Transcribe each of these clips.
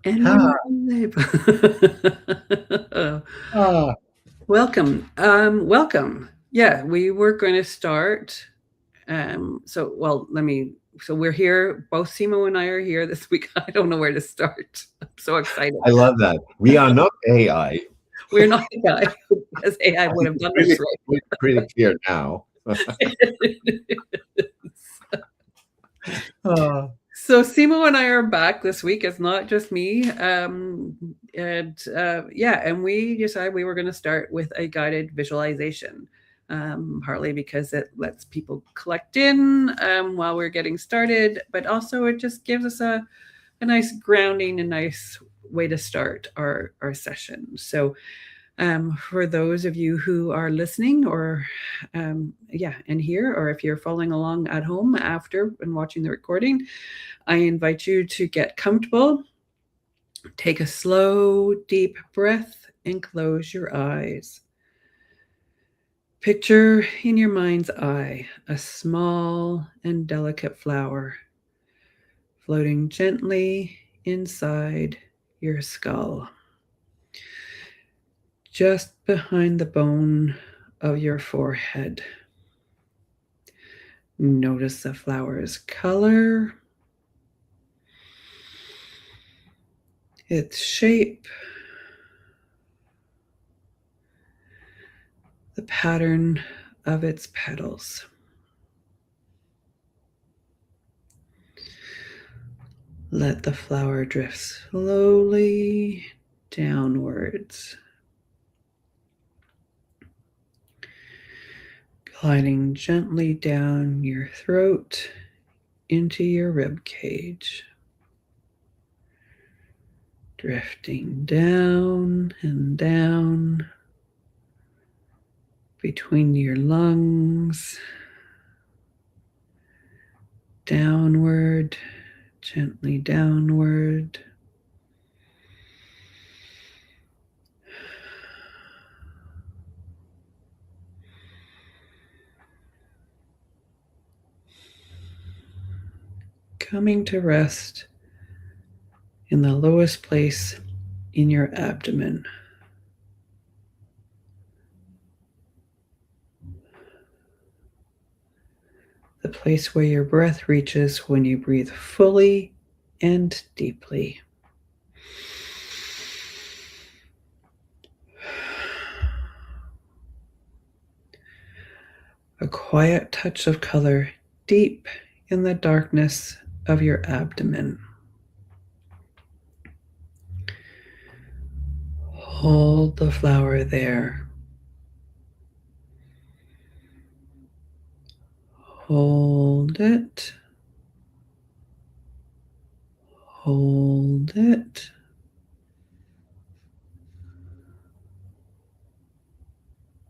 And Ah, we're live. ah, Welcome. Welcome. Yeah, we were going to start. So we're here. Both Simo and I are here this week. I don't know where to start. I'm so excited. I love that. We are not AI. We're not the guy because AI I would think have it's done really, this right. pretty clear now. Ah, So Simo and I are back this week. It's not just me. And we decided we were going to start with a guided visualization, partly because it lets people collect in while we're getting started, but also it just gives us a nice grounding, a nice way to start our session. So for those of you who are listening or and here, or if you're following along at home after and watching the recording, I invite you to get comfortable, take a slow, deep breath, and close your eyes. Picture in your mind's eye a small and delicate flower floating gently inside your skull, just behind the bone of your forehead. Notice the flower's color, its shape, the pattern of its petals. Let the flower drift slowly downwards, gliding gently down your throat into your rib cage, drifting down and down between your lungs, downward, gently downward. Coming to rest in the lowest place in your abdomen. The place where your breath reaches when you breathe fully and deeply. A quiet touch of color deep in the darkness of your abdomen. Hold the flower there. Hold it. Hold it.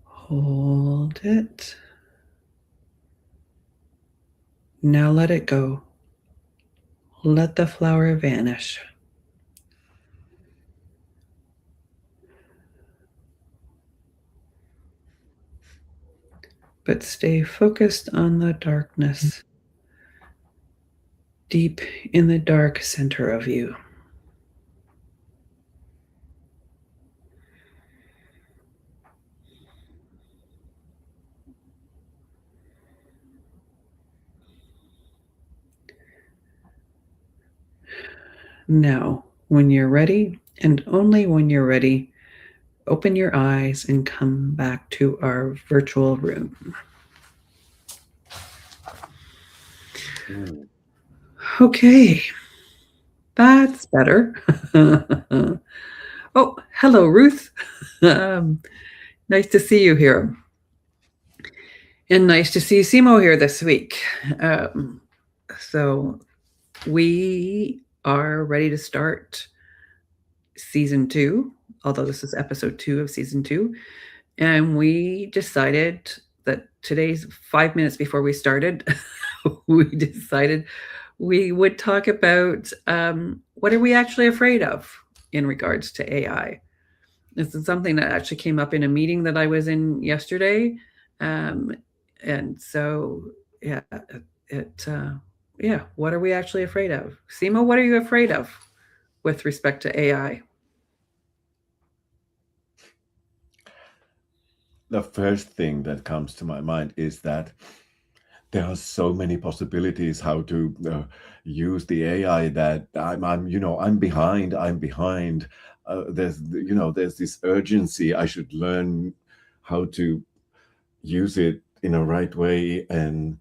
Hold it. Now let it go. Let the flower vanish. But stay focused on the darkness, deep in the dark center of you. Now, when you're ready, and only when you're ready, open your eyes and come back to our virtual room. Okay, that's better. Oh, hello, Ruth. Nice to see you here. And nice to see Simo here this week. So we are ready to start season 2, although this is episode 2 of season 2. And we decided that today's 5 minutes before we started, we decided we would talk about what are we actually afraid of in regards to AI. This is something that actually came up in a meeting that I was in yesterday. Um, and so, yeah, it, yeah, what are we actually afraid of? Simo, what are you afraid of with respect to AI? The first thing that comes to my mind is that there are so many possibilities how to use the AI that I'm behind. There's this urgency. I should learn how to use it in a right way, and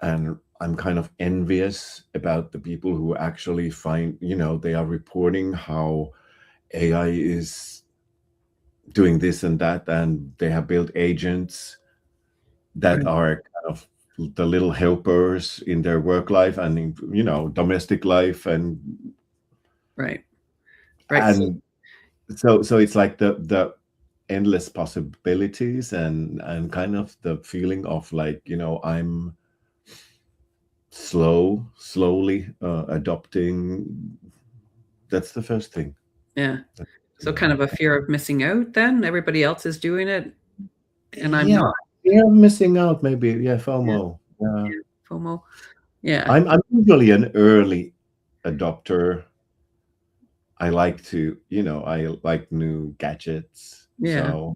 I'm kind of envious about the people who actually find, they are reporting how AI is doing this and that, and they have built agents that Right. are kind of the little helpers in their work life and in domestic life, and Right. So, so it's like the endless possibilities, and kind of the feeling of like, I'm slowly adopting. That's the first thing. yeah. So kind of a fear of missing out then? Everybody else is doing it and I'm Yeah, not. missing out, maybe. Yeah, Yeah. FOMO. Yeah. Yeah. FOMO. Yeah. I'm usually an early adopter. I like new gadgets. Yeah.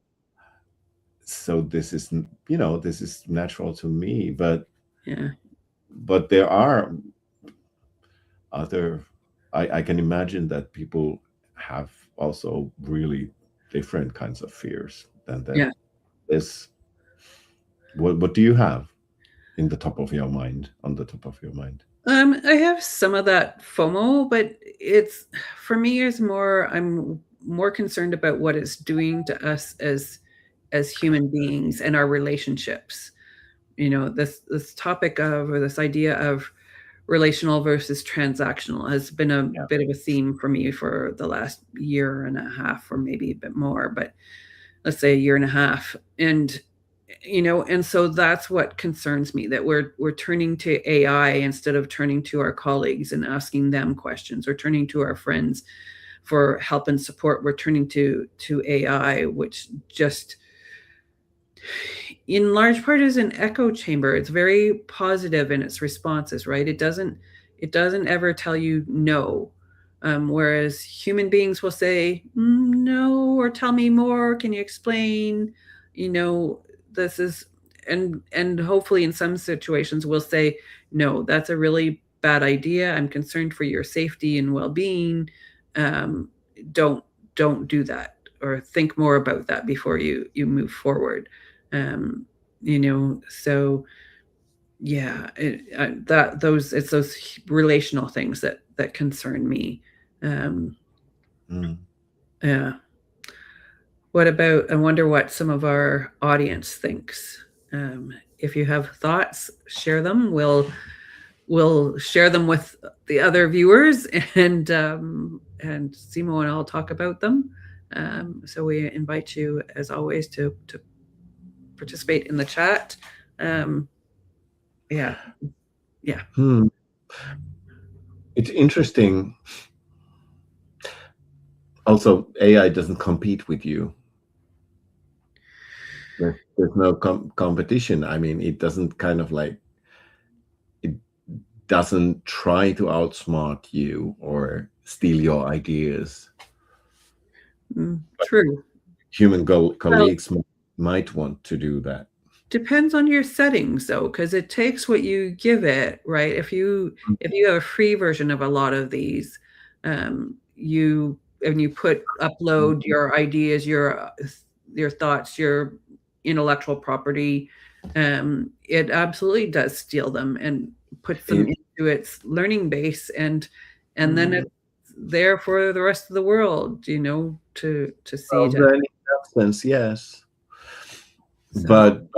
So this is, this is natural to me, but Yeah. there are other, I can imagine that people have also really different kinds of fears than that. Yeah. Is what do you have in the top of your mind, on the top of your mind? I have some of that FOMO, but it's for me is more I'm more concerned about what it's doing to us as human beings and our relationships. This topic of or this idea of relational versus transactional has been a Yeah. bit of a theme for me for the last year and a half, or maybe a bit more, but let's say a year and a half. And so that's what concerns me, that we're turning to AI instead of turning to our colleagues and asking them questions, or turning to our friends for help and support. We're turning to AI, which just in large part is an echo chamber. It's very positive in its responses, right? It doesn't ever tell you no. Whereas human beings will say no, or tell me more. Can you explain? This is, and hopefully in some situations we'll say no. That's a really bad idea. I'm concerned for your safety and well-being. Um, don't do that, or think more about that before you move forward. So yeah, it's those relational things that concern me. Yeah. What about, I wonder what some of our audience thinks. If you have thoughts, share them. We'll share them with the other viewers, and Simo and I'll talk about them. So we invite you, as always, to participate in the chat. Yeah. It's interesting. Also, AI doesn't compete with you. There's no competition. I mean, it doesn't it doesn't try to outsmart you or steal your ideas. True. Human colleagues might want to do that. Depends on your settings, though, because it takes what you give it, right? If you have a free version of a lot of these, you upload your ideas, your thoughts, your intellectual property, it absolutely does steal them and puts them into its learning base, and then it's there for the rest of the world, to see. Well, then in that sense, yes. But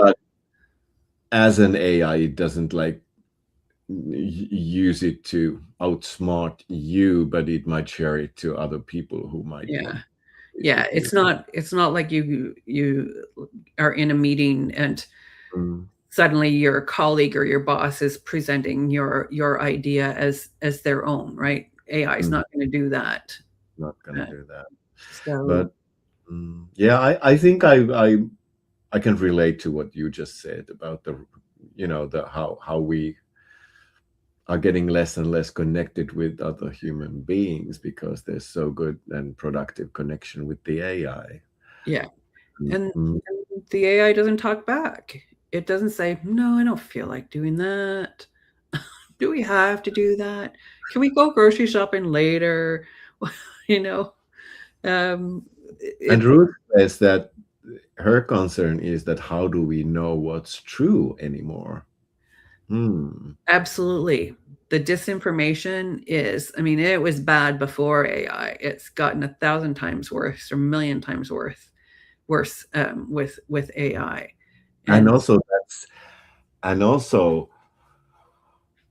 as an AI, it doesn't use it to outsmart you, but it might share it to other people who might. Yeah, it's not like you are in a meeting and suddenly your colleague or your boss is presenting your idea as their own, right? AI is not going to do that. Not going to do that. So, but yeah, I think I can relate to what you just said about the how we are getting less and less connected with other human beings because there's so good and productive connection with the AI. Yeah. And Mhm. the AI doesn't talk back. It doesn't say, no, I don't feel like doing that. Do we have to do that? Can we go grocery shopping later? You know, um, And it Ruth says that her concern is that how do we know what's true anymore? absolutely. The disinformation is, I mean, it was bad before AI. It's gotten 1,000 times worse or 1,000,000 times worse with AI. And And also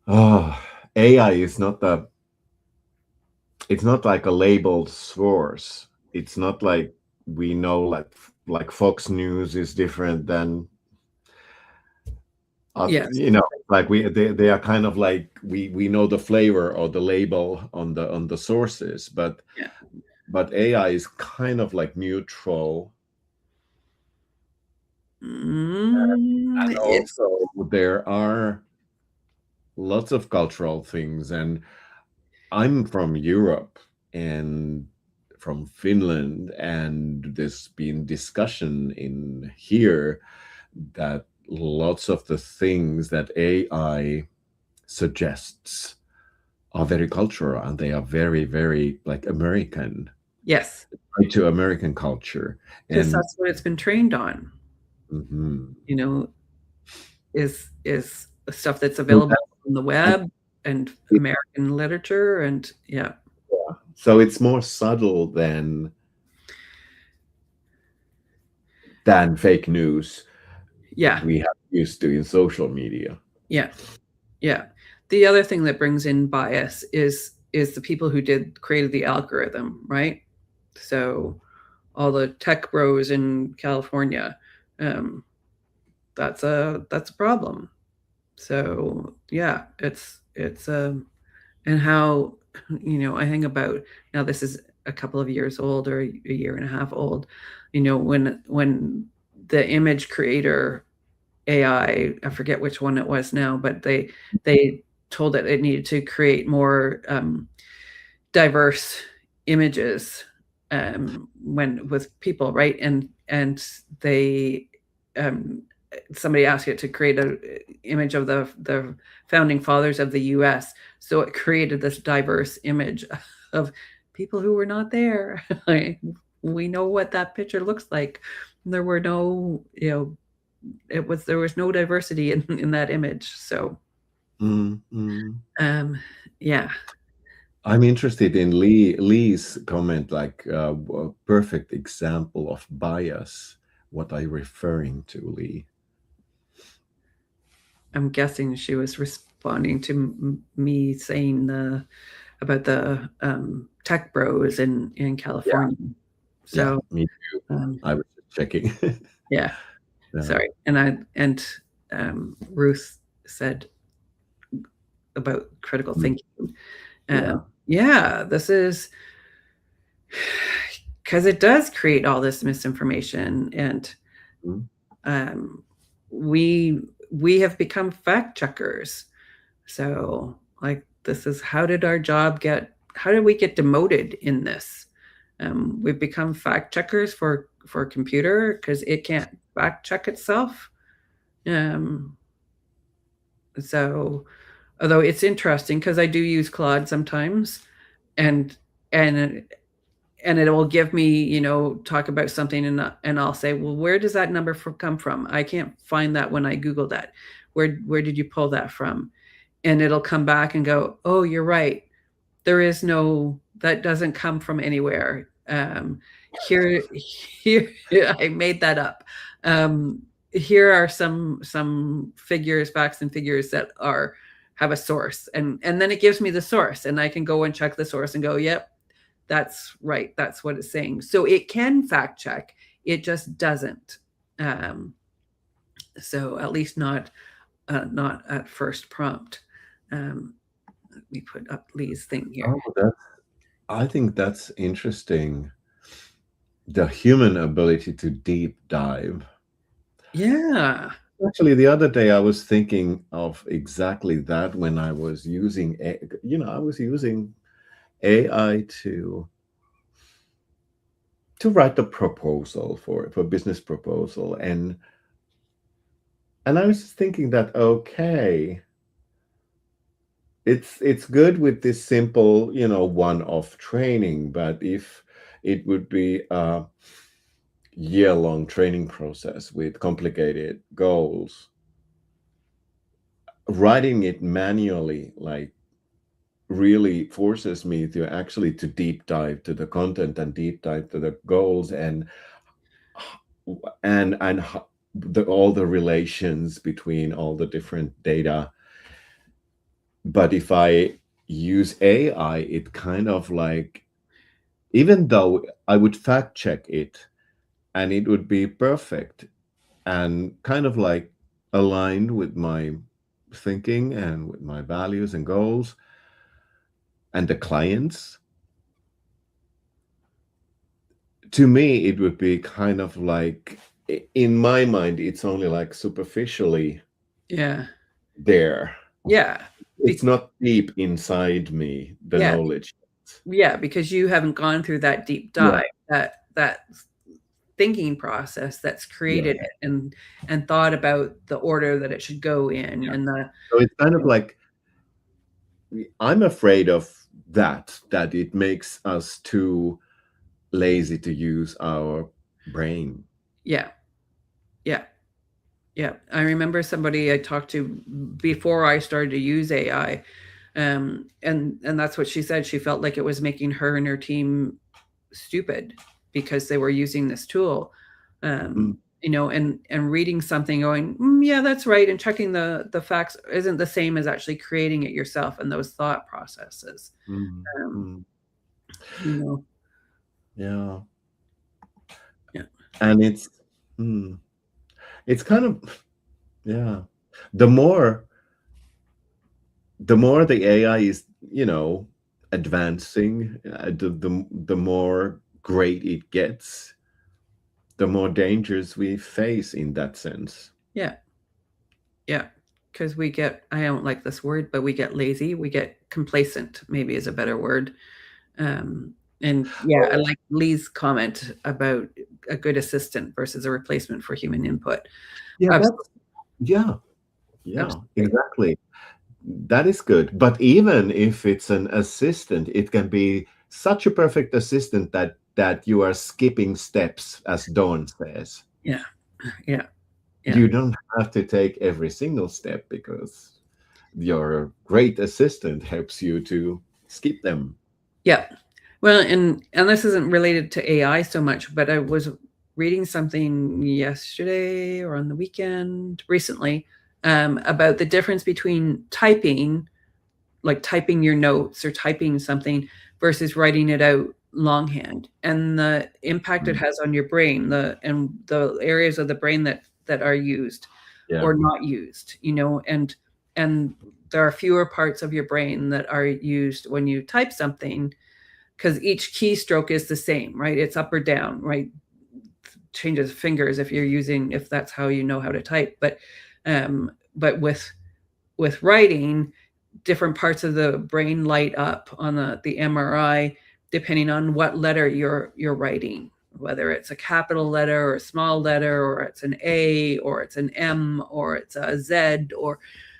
oh, AI is not it's not like a labeled source. It's not like we know like Fox News is different than yes, like they are kind of like we know the flavor or the label on the sources, but yeah. AI is kind of like neutral. And It's also there are lots of cultural things, and I'm from Europe and from Finland, and there's been discussion in here that lots of the things that AI suggests are very cultural, and they are very, very like American, yes, tied to American culture. because And that's what it's been trained on. mhm. You know, is stuff that's So available that- on the and web and it- American literature, and yeah, so it's more subtle than fake news yeah, we have used to in social media. yeah, yeah. The other thing that brings in bias is the people who created the algorithm, right? So all the tech bros in California, um, that's a problem. So yeah, it's and how, I think about, now this is a couple of years old or a year and a half old, when the image creator AI, I forget which one it was now, but they told it needed to create more diverse images when with people, right? And they um, somebody asked it to create a image of the founding fathers of the U.S. So it created this diverse image of people who were not there. We know what that picture looks like. There were no, there was no diversity in that image. So um, yeah, I'm interested in Lee's comment, like a perfect example of bias. What are you referring to, Lee? I'm guessing she was responding to me saying about the tech bros in Yeah, California. yeah, So me too. um, I was just checking. yeah, Yeah. sorry. And Ruth said about critical Mm, thinking. yeah. Yeah, this is because it does create all this misinformation, and Mm, um, we have become fact checkers. So, like, this is, how did we get demoted in this? We've become fact checkers for computer because it can't fact check itself. Um, so, although it's interesting because I do use Claude sometimes, and and and it will give me, talk about something, and I'll say, well, where does that number come from? I can't find that when I Google that. Where did you pull that from? And it'll come back and go, oh, you're right. That doesn't come from anywhere. Here, I made that up. Here are some figures, facts and figures that have a source, and then it gives me the source, and I can go and check the source and go, yep, that's right. That's what it's saying. So it can fact check. It just doesn't. So at least not at first prompt. Let me put up Lee's thing here. Oh, I think that's interesting. The human ability to deep dive. Yeah. Actually, the other day I was thinking of exactly that when I was using, I was using AI to write a proposal for a business proposal, and I was thinking that, okay, it's good with this simple, one-off training, but if it would be a year-long training process with complicated goals, writing it manually, like, really forces me to actually to deep dive to the content and deep dive to the goals and all the relations between all the different data. But if I use AI, it kind of like, even though I would fact check it and it would be perfect and kind of like aligned with my thinking and with my values and goals and the clients, to me, it would be kind of like, in my mind, it's only like superficially Yeah. there. Yeah. It's not deep inside me, the Yeah. knowledge. Yeah, because you haven't gone through that deep dive, that thinking process that's created it and thought about the order that it should go in and the So it's kind of like, I'm afraid of that it makes us too lazy to use our brain. yeah. Yeah. Yeah. I remember somebody I talked to before I started to use AI. And that's what she said. She felt like it was making her and her team stupid because they were using this tool. And reading something going, yeah, that's right. And checking the facts isn't the same as actually creating it yourself and those thought processes. Yeah. Yeah. And it's kind of, yeah. The more the AI is, advancing, the more great it gets, the more dangers we face in that sense. Yeah. Because I don't like this word, but we get lazy, we get complacent, maybe is a better word. I like Lee's comment about a good assistant versus a replacement for human input. Yeah, exactly. That is good. But even if it's an assistant, it can be such a perfect assistant that you are skipping steps, as Dawn says. Yeah. You don't have to take every single step because your great assistant helps you to skip them. Yeah. Well, and this isn't related to AI so much, but I was reading something yesterday or on the weekend recently about the difference between typing your notes or typing something versus writing it out longhand, and the impact it has on your brain, and the areas of the brain that are used or not used, and there are fewer parts of your brain that are used when you type something, because each keystroke is the same, right? It's up or down, right? Changes fingers if that's how you know how to type. But with writing, different parts of the brain light up on the MRI depending on what letter you're writing, whether it's a capital letter or a small letter, or it's an A, or it's an M, or it's a Z, or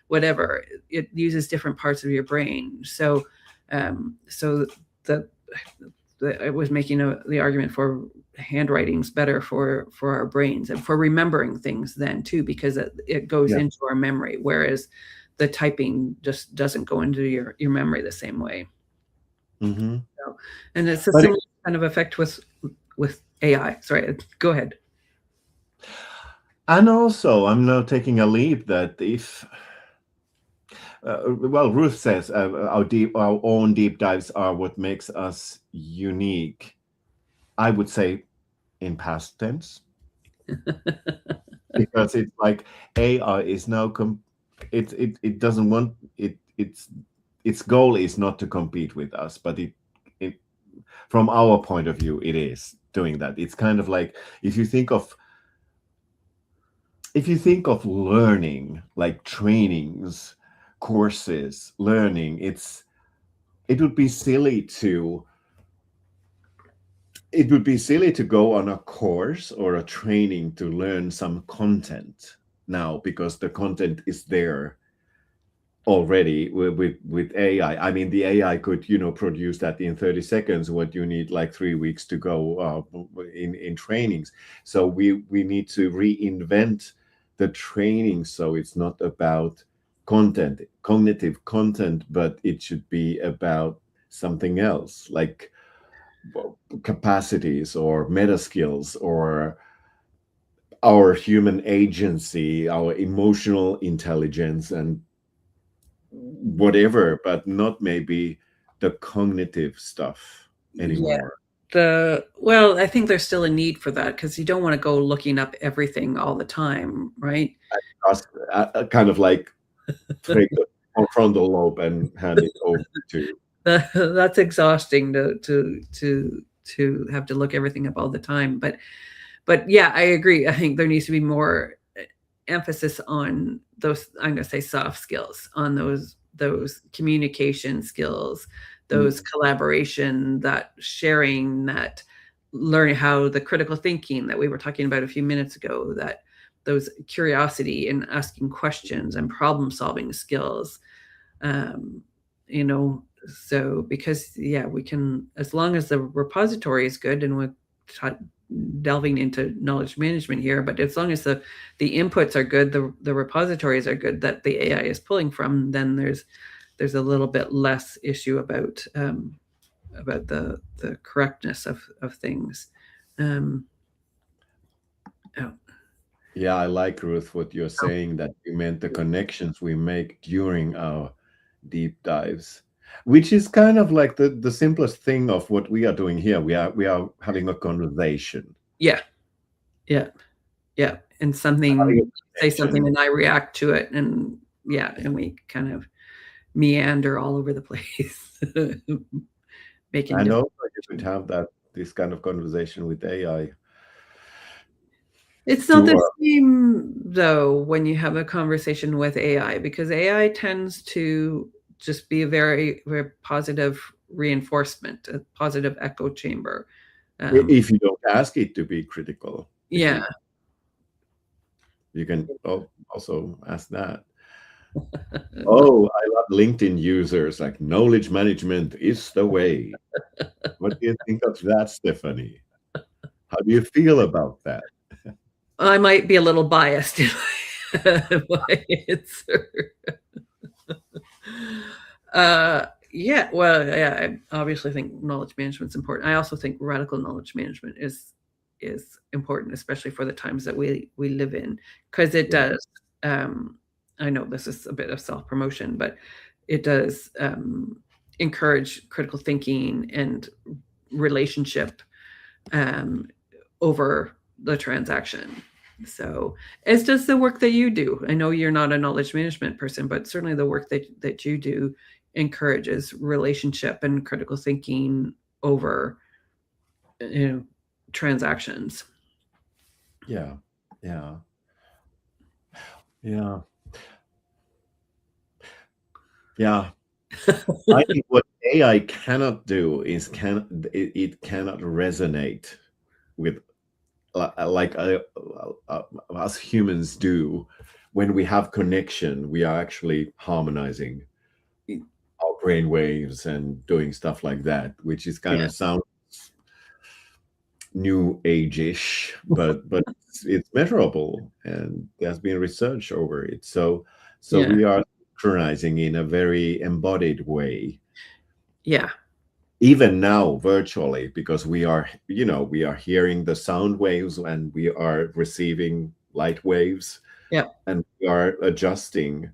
whatever. It uses different parts of your brain. So I was making the argument for handwriting's better for our brains and for remembering things then too, because it goes into our memory, whereas the typing just doesn't go into your memory the same way. So, and it's a similar kind of effect with AI. Sorry, go ahead. And also, I'm now taking a leap that if, Ruth says our own deep dives are what makes us unique. I would say in past tense, because it's like AI is now it doesn't want it. Its goal is not to compete with us, but it from our point of view, it is doing that. It's kind of like, if you think of if you think of learning, like trainings, courses, learning, it would be silly to go on a course or a training to learn some content now, because the content is there already with AI. I mean, the AI could, produce that in 30 seconds, what you need like 3 weeks to go in trainings. So we need to reinvent the training, so it's not about content, cognitive content, but it should be about something else, like capacities or meta skills, or our human agency, our emotional intelligence, and whatever, but not maybe the cognitive stuff anymore. Well, I think there's still a need for that, because you don't want to go looking up everything all the time, right? Just, kind of like take the frontal lobe and hand it over to. That's exhausting to have to look everything up all the time. But yeah, I agree. I think there needs to be more emphasis on those, I'm going to say, soft skills, on those communication skills, those collaboration, that sharing, that learning how the critical thinking that we were talking about a few minutes ago, that those curiosity and asking questions and problem solving skills. So because we can, as long as the repository is good, and we're delving into knowledge management here, but as long as the inputs are good, the repositories are good that the AI is pulling from, then there's a little bit less issue about the correctness of things. Yeah, I like, Ruth, what you're saying, that you meant the connections we make during our deep dives, which is kind of like the simplest thing of what we are doing here. We are having a conversation. Yeah. And say something and I react to it, and we kind of meander all over the place. I know you could have this kind of conversation with AI. It's not the same, though, when you have a conversation with AI, because AI tends to just be a very, very positive reinforcement, a positive echo chamber. If you don't ask it to be critical. Yeah. You can also ask that. Oh, I love LinkedIn users, like, knowledge management is the way. What do you think of that, Stephanie? How do you feel about that? I might be a little biased in my answer. I obviously think knowledge management is important. I also think radical knowledge management is important, especially for the times that we live in, because it does. I know this is a bit of self-promotion, but it does encourage critical thinking and relationship over the transaction. So, as does the work that you do. I know you're not a knowledge management person, but certainly the work that you do encourages relationship and critical thinking over transactions. Yeah. I think what AI cannot do is it cannot resonate with like us humans do. When we have connection, we are actually harmonizing our brain waves and doing stuff like that, which is kind of sounds new age-ish, but it's measurable, and there's been research over it. So we are synchronizing in a very embodied way. Yeah. Even now, virtually, because we are hearing the sound waves and we are receiving light waves. Yeah. And we are adjusting.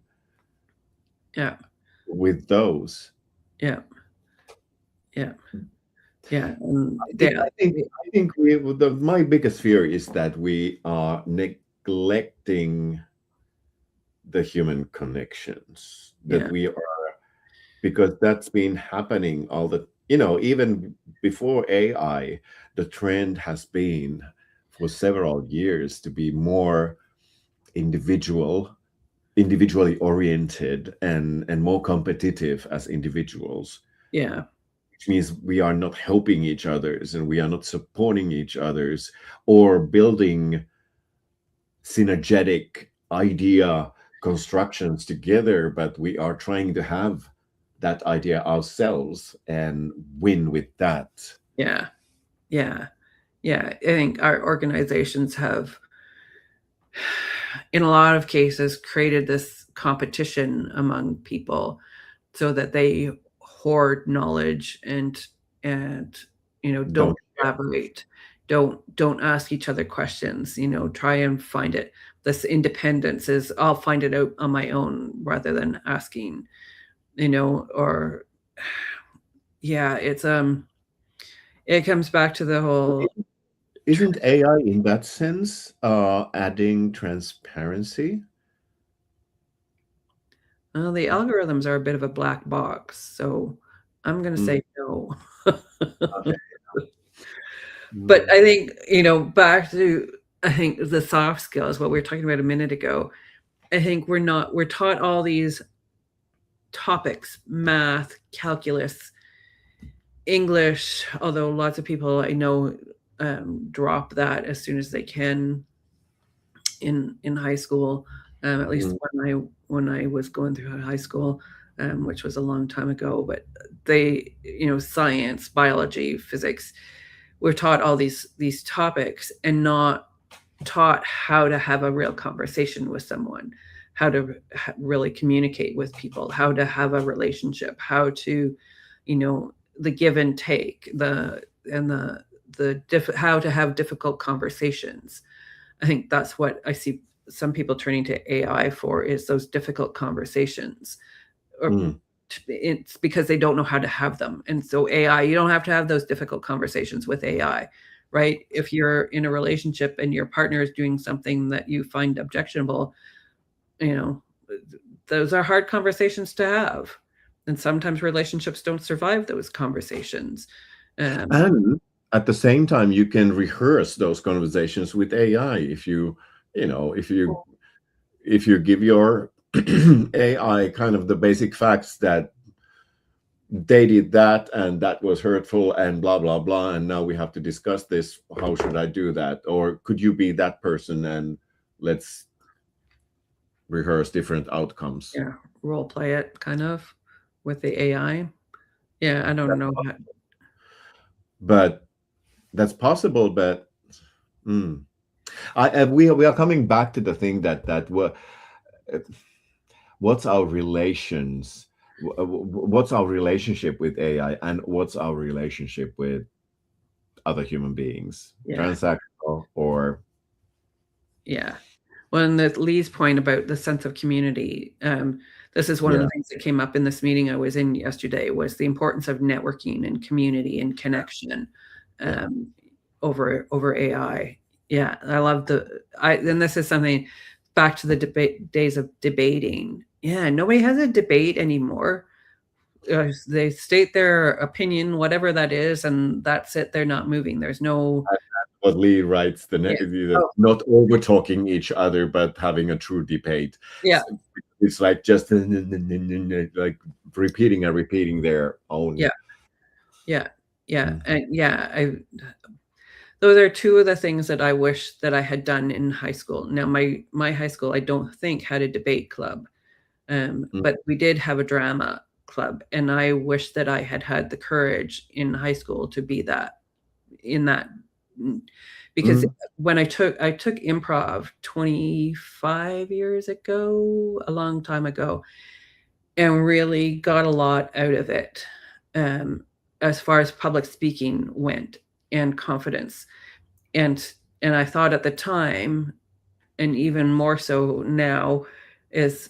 Yeah. With those. Yeah. I think my biggest fear is that we are neglecting the human connections, that we are, because that's been happening all the, even before AI, the trend has been for several years to be more individually oriented and more competitive as individuals, Yeah. which means we are not helping each others and we are not supporting each others or building synergetic idea constructions together, but we are trying to have that idea ourselves and win with that. Yeah. Yeah. Yeah. I think our organizations have, in a lot of cases, created this competition among people so that they hoard knowledge and don't Don't collaborate, don't ask each other questions, try and find it. This independence is, I'll find it out on my own rather than asking, or yeah, it comes back to the whole. Isn't AI in that sense adding transparency? Well, the algorithms are a bit of a black box, so I'm going to say no. Okay. But I think, back to, I think the soft skills, what we were talking about a minute ago, I think we're taught all these topics, math, calculus, English, although lots of people I know drop that as soon as they can in high school, at least when I was going through high school, which was a long time ago. But they, science, biology, physics, we're taught all these topics and not taught how to have a real conversation with someone, how to really communicate with people, how to have a relationship, how to, the give and take, how to have difficult conversations. I think that's what I see some people turning to AI for, is those difficult conversations. Or it's because they don't know how to have them. And so AI, you don't have to have those difficult conversations with AI, right? If you're in a relationship and your partner is doing something that you find objectionable, those are hard conversations to have. And sometimes relationships don't survive those conversations. And at the same time, you can rehearse those conversations with AI. If you give your AI kind of the basic facts that they did that and that was hurtful and blah blah blah, and now we have to discuss this. How should I do that? Or could you be that person and let's rehearse different outcomes? Yeah, role play it kind of with the AI. Yeah, I don't know. But that's possible. But we are coming back to the thing that what's our relations? What's our relationship with AI, and what's our relationship with other human beings? Yeah. Transactional or well, and the Lee's point about the sense of community, this is one of the things that came up in this meeting I was in yesterday, was the importance of networking and community and connection over AI. Yeah, I love and this is something back to the days of debating. Yeah, nobody has a debate anymore. They state their opinion, whatever that is, and that's it. They're not moving. There's no. What Lee writes, not over talking each other, but having a true debate. Yeah, it's like just like repeating and repeating their own. And those are two of the things that I wish that I had done in high school. Now, my high school, I don't think, had a debate club, but we did have a drama club, and I wish that I had the courage in high school to be that, because when I took improv 25 years ago, a long time ago, and really got a lot out of it, as far as public speaking went and confidence. And I thought at the time, and even more so now, is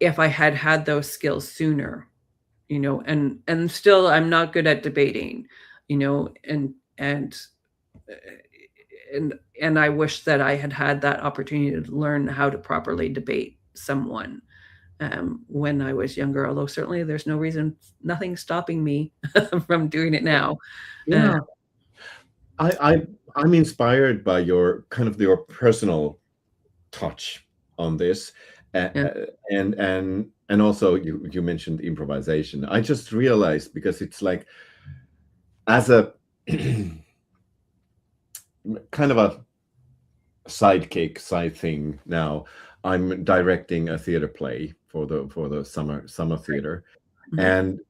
if I had those skills sooner, and still I'm not good at debating, and I wish that I had that opportunity to learn how to properly debate someone when I was younger, although certainly there's nothing stopping me from doing it now. Yeah. I'm inspired by your personal touch on this. Yeah. And also you mentioned improvisation. I just realized, because it's like, as a kind of a side thing now, I'm directing a theater play for the summer theater. Mhm. And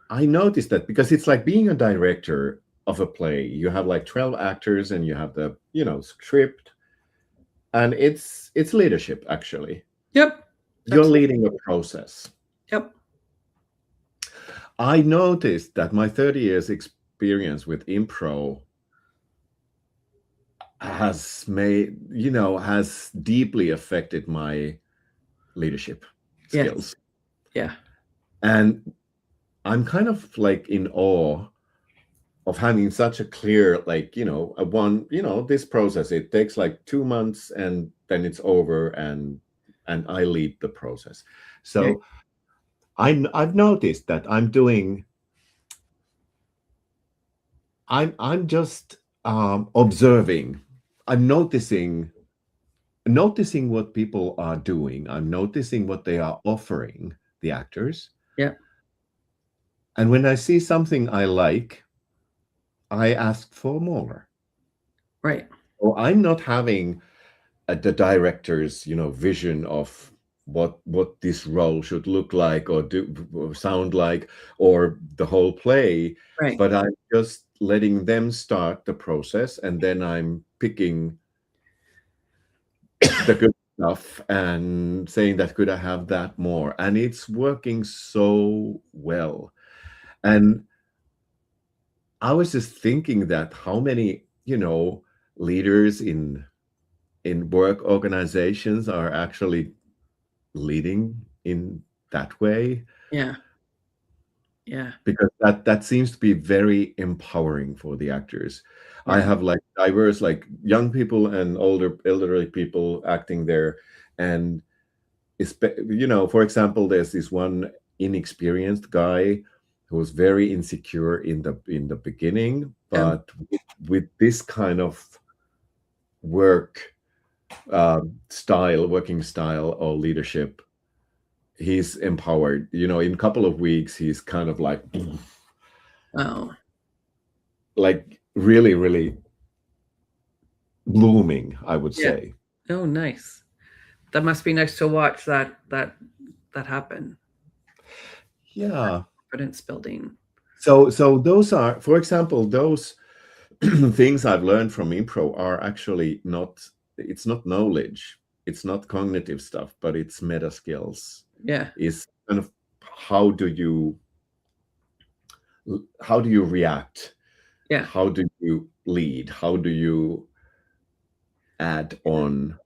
I noticed that, because it's like being a director of a play, you have like 12 actors and you have the script, and it's leadership, actually. Yep. You're Absolutely. leading a process. Yep. I noticed that my 30 years experience with improv has has deeply affected my leadership Yes. skills. Yeah. And I'm kind of like in awe of having such a clear, like, this process, it takes like 2 months and then it's over, and I lead the process. So I've noticed that I'm just observing. I'm noticing what people are doing. I'm noticing what they are offering the actors. Yeah. And when I see something I like, I ask for more. Right. So I'm not having the director's, vision of what this role should look like or do or sound like, or the whole play. Right. But I'm just letting them start the process, and then I'm picking the good stuff and saying that, could I have that more? And it's working so well. And I was just thinking that how many, leaders in work organizations are actually leading in that way. Yeah. Yeah. Because that seems to be very empowering for the actors. I Yeah. have like diverse, like young people and elderly people acting there. And for example, there's this one inexperienced guy who was very insecure in the beginning, but with this kind of work working style or leadership, he's empowered. In a couple of weeks, he's kind of like Oh. like really, really blooming, I would Yeah. say. Oh, nice. That must be nice to watch that happen. Yeah. Confidence building. So those are, for example, those things I've learned from improv are actually it's not knowledge, it's not cognitive stuff, but it's meta skills. Yeah. It's kind of how do you react? Yeah. How do you lead? How do you add on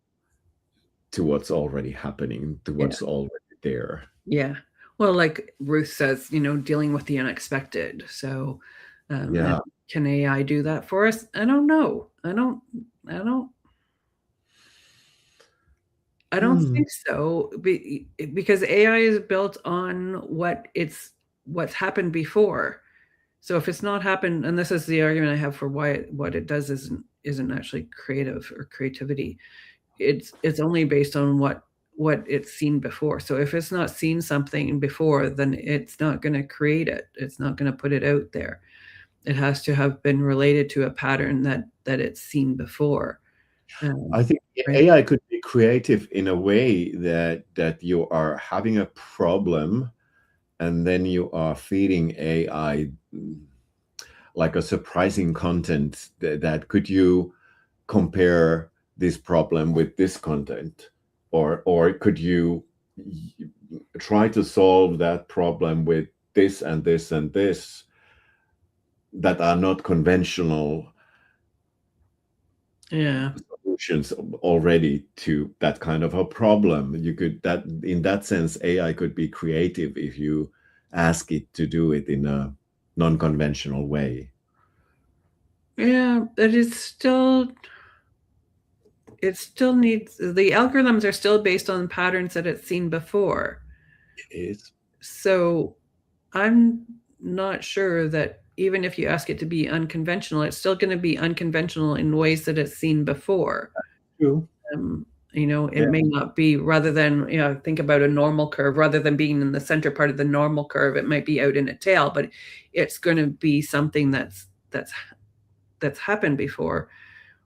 to what's already happening, to what's already there? Yeah. Well, like Ruth says, dealing with the unexpected. So, Yeah. can AI do that for us? I don't know. I don't think so, because AI is built on what's happened before. So if it's not happened, and this is the argument I have for why what it does isn't actually creative or creativity. It's only based on what it's seen before. So if it's not seen something before, then it's not going to create it. It's not going to put it out there. It has to have been related to a pattern that it's seen before. I think right? AI could be creative in a way that you are having a problem, and then you are feeding AI like a surprising content that could you compare this problem with this content, or could you try to solve that problem with this and this and this that are not conventional solutions already to that kind of a problem. You could, that in that sense, AI could be creative if you ask it to do it in a non-conventional way. Yeah, but it still needs, the algorithms are still based on patterns that it's seen before. It is. So I'm not sure that even if you ask it to be unconventional, it's still going to be unconventional in ways that it's seen before. True. It may not be, rather than, think about a normal curve, rather than being in the center part of the normal curve, it might be out in a tail, but it's going to be something that's happened before.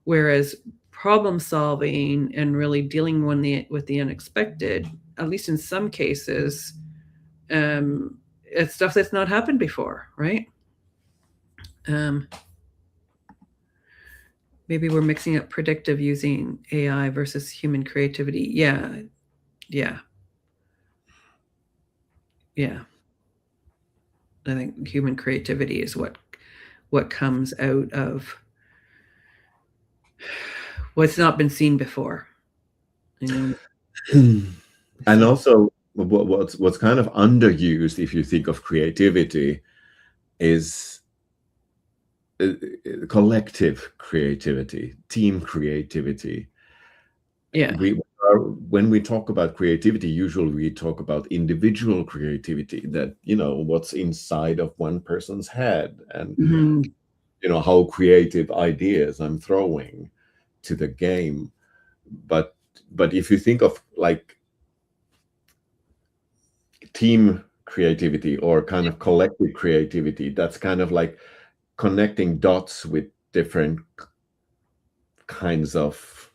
Whereas problem solving and really dealing with the unexpected, at least in some cases, it's stuff that's not happened before, right? Maybe we're mixing up predictive using AI versus human creativity. Yeah. I think human creativity is what comes out of what's not been seen before. And also, what's kind of underused, if you think of creativity, is collective creativity, team creativity. Yeah. When we talk about creativity, usually we talk about individual creativity, that what's inside of one person's head, and how creative ideas I'm throwing to the game. But if you think of like team creativity or kind of collective creativity, that's kind of like connecting dots with different kinds of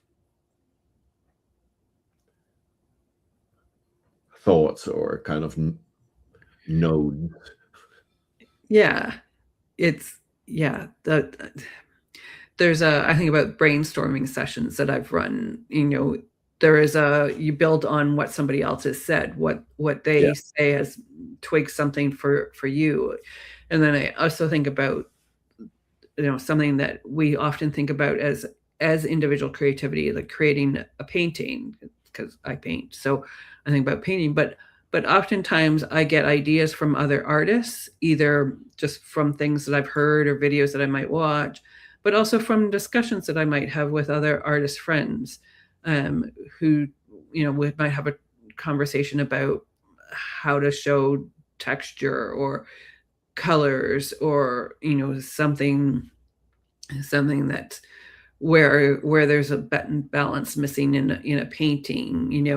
thoughts or kind of nodes. Yeah. There's I think about brainstorming sessions that I've run, there is you build on what somebody else has said, what they say has twigged something for you. And then I also think about, something that we often think about as individual creativity, like creating a painting, because I paint. So I think about painting, but oftentimes I get ideas from other artists, either just from things that I've heard or videos that I might watch, but also from discussions that I might have with other artist friends, who, we might have a conversation about how to show texture or colors, or, something that where there's a balance missing in a painting.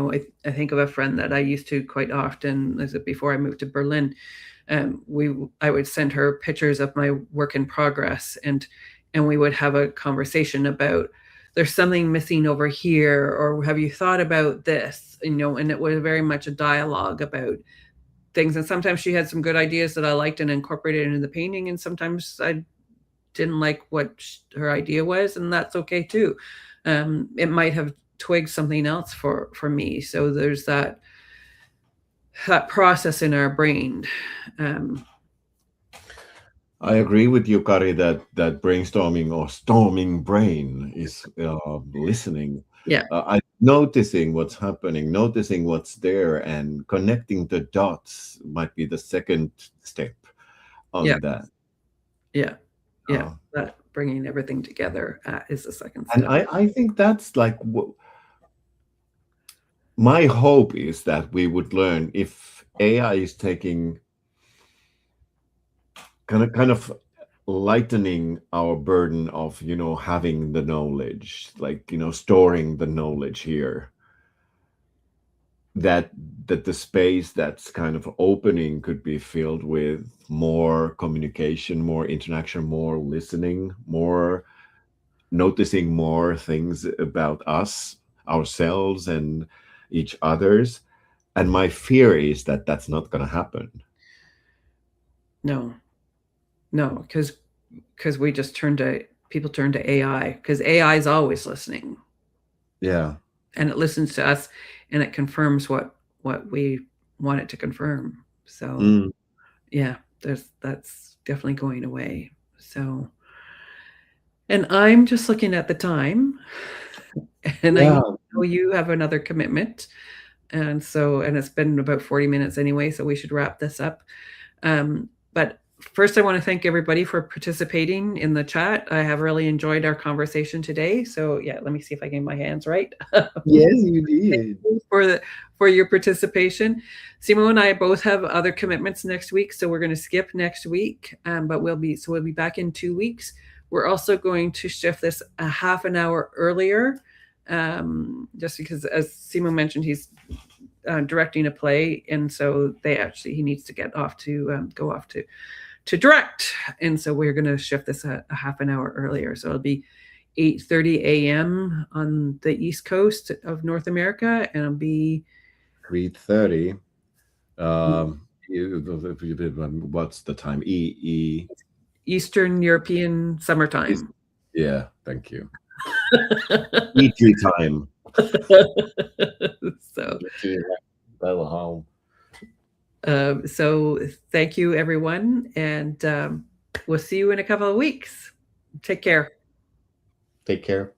I think of a friend that I used to quite often, before I moved to Berlin, I would send her pictures of my work in progress, and we would have a conversation about, there's something missing over here, or have you thought about this? And it was very much a dialogue about things. And sometimes she had some good ideas that I liked and incorporated into the painting, and sometimes I didn't like what her idea was, and that's okay too. It might have twigged something else for me. So there's that process in our brain. I agree with you, Kari, that brainstorming or storming brain is listening. Yeah. Noticing what's happening, noticing what's there, and connecting the dots might be the second step on that. Yeah. That bringing everything together is the second step. And I think that's like, my hope is that we would learn, if AI is taking kind of lightening our burden of having the knowledge, like storing the knowledge here, that the space that's kind of opening could be filled with more communication, more interaction, more listening, more noticing more things about us, ourselves, and each others. And my fear is that that's not going to happen. No, because we just people turn to AI, because AI is always listening. Yeah. And it listens to us, and it confirms what we want it to confirm. So that's definitely going away. So, and I'm just looking at the time, and I know you have another commitment. And it's been about 40 minutes anyway, so we should wrap this up. But first, I want to thank everybody for participating in the chat. I have really enjoyed our conversation today. So let me see if I get my hands right. Yes, you did. For your participation. Simo and I both have other commitments next week, so we're going to skip next week. But we'll be back in 2 weeks. We're also going to shift this a half an hour earlier, just because, as Simo mentioned, he's directing a play, and so he needs to get off to go off to direct, and so we're going to shift this a half an hour earlier. So it'll be 8:30 a.m. on the East Coast of North America, and it'll be 3:30. What's the time? Eastern European summertime. Yeah, thank you. ET time. So, home. so thank you, everyone, and we'll see you in a couple of weeks. Take care. Take care.